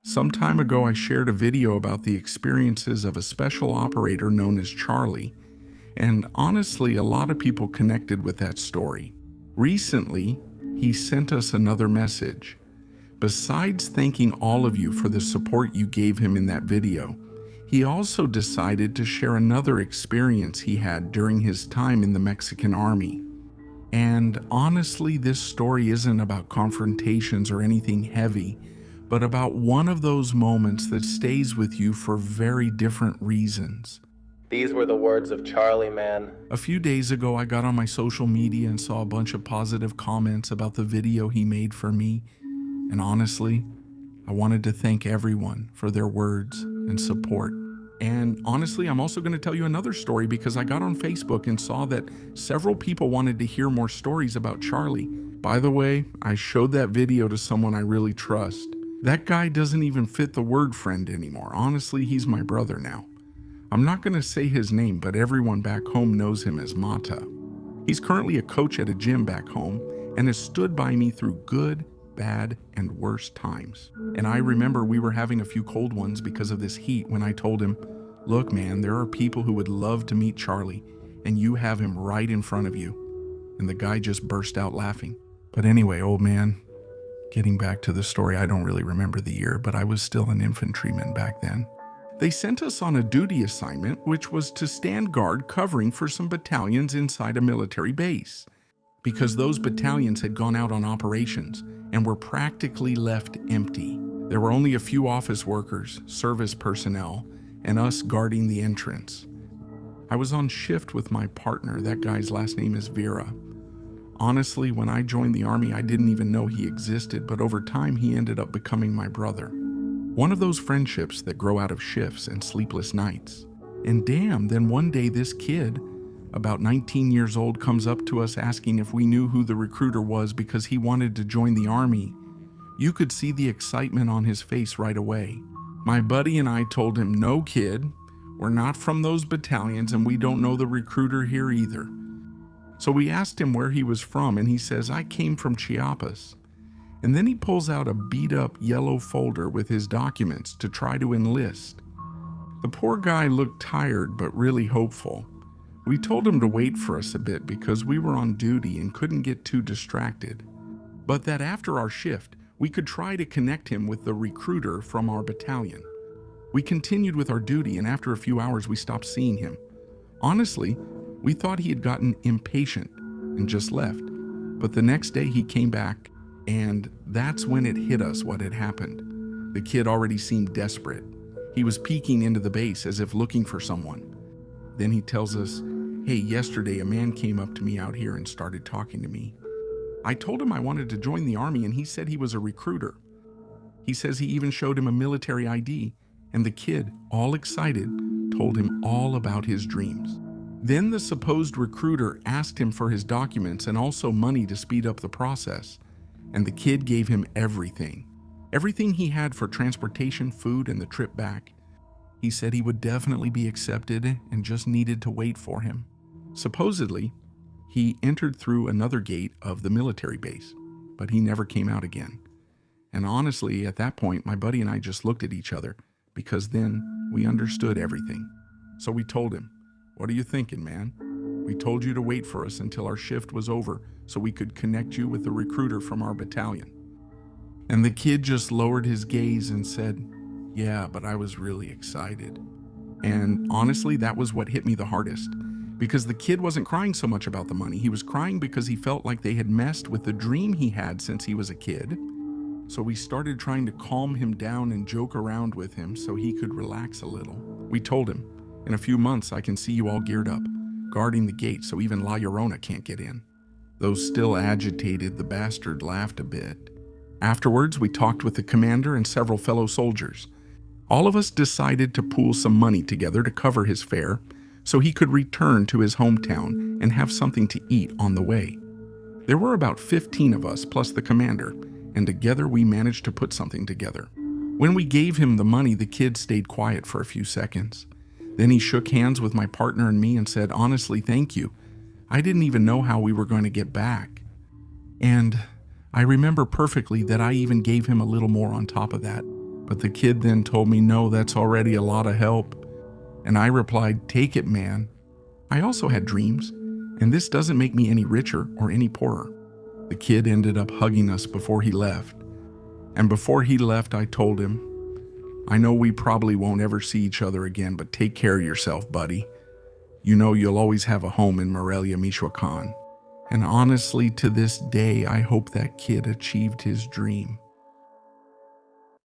Some time ago, I shared a video about the experiences of a special operator known as Charlie, and honestly, a lot of people connected with that story. Recently, he sent us another message. Besides thanking all of you for the support you gave him in that video, he also decided to share another experience he had during his time in the Mexican army. And honestly, this story isn't about confrontations or anything heavy, but about one of those moments that stays with you for very different reasons. These were the words of Charlie, man. A few days ago, I got on my social media and saw a bunch of positive comments about the video he made for me. And honestly, I wanted to thank everyone for their words and support. And honestly, I'm also going to tell you another story because I got on Facebook and saw that several people wanted to hear more stories about Charlie. By the way, I showed that video to someone I really trust. That guy doesn't even fit the word friend anymore. Honestly, he's my brother now. I'm not going to say his name, but everyone back home knows him as Mata. He's currently a coach at a gym back home and has stood by me through good, bad, and worse times. And I remember we were having a few cold ones because of this heat when I told him, "Look, man, there are people who would love to meet Charlie, and you have him right in front of you." And the guy just burst out laughing. But anyway, old man, getting back to the story, I don't really remember the year, but I was still an infantryman back then. They sent us on a duty assignment, which was to stand guard covering for some battalions inside a military base, because those battalions had gone out on operations and were practically left empty. There were only a few office workers, service personnel, and us guarding the entrance. I was on shift with my partner. That guy's last name is Vera. Honestly, when I joined the army, I didn't even know he existed, but over time he ended up becoming my brother. One of those friendships that grow out of shifts and sleepless nights. And damn, then one day this kid, about 19 years old, comes up to us asking if we knew who the recruiter was because he wanted to join the army. You could see the excitement on his face right away. My buddy and I told him, "No, kid, we're not from those battalions and we don't know the recruiter here either." So we asked him where he was from, and he says, "I came from Chiapas." And then he pulls out a beat-up yellow folder with his documents to try to enlist. The poor guy looked tired but really hopeful. We told him to wait for us a bit because we were on duty and couldn't get too distracted. But that after our shift, we could try to connect him with the recruiter from our battalion. We continued with our duty, and after a few hours we stopped seeing him. Honestly, we thought he had gotten impatient and just left. But the next day he came back, and that's when it hit us what had happened. The kid already seemed desperate. He was peeking into the base as if looking for someone. Then he tells us, "Hey, yesterday a man came up to me out here and started talking to me. I told him I wanted to join the army, and he said he was a recruiter. He says he even showed him a military ID, and the kid, all excited, told him all about his dreams. Then the supposed recruiter asked him for his documents and also money to speed up the process, and the kid gave him everything. Everything he had for transportation, food, and the trip back. He said he would definitely be accepted and just needed to wait for him. Supposedly, he entered through another gate of the military base, but he never came out again. And honestly, at that point, my buddy and I just looked at each other because then we understood everything. So we told him, "What are you thinking, man? We told you to wait for us until our shift was over so we could connect you with the recruiter from our battalion." And the kid just lowered his gaze and said, "Yeah, but I was really excited." And honestly, that was what hit me the hardest. Because the kid wasn't crying so much about the money. He was crying because he felt like they had messed with the dream he had since he was a kid. So we started trying to calm him down and joke around with him so he could relax a little. We told him, "In a few months, I can see you all geared up, guarding the gate so even La Llorona can't get in." Though still agitated, the bastard laughed a bit. Afterwards, we talked with the commander and several fellow soldiers. All of us decided to pool some money together to cover his fare so he could return to his hometown and have something to eat on the way. There were about 15 of us plus the commander, and together we managed to put something together. When we gave him the money, the kid stayed quiet for a few seconds. Then he shook hands with my partner and me and said, "Honestly, thank you. I didn't even know how we were going to get back." And I remember perfectly that I even gave him a little more on top of that. But the kid then told me, no, that's already a lot of help. And I replied, take it, man. I also had dreams, and this doesn't make me any richer or any poorer. The kid ended up hugging us before he left. And before he left, I told him, I know we probably won't ever see each other again, but take care of yourself, buddy. You know you'll always have a home in Morelia, Michoacan. And honestly, to this day, I hope that kid achieved his dream.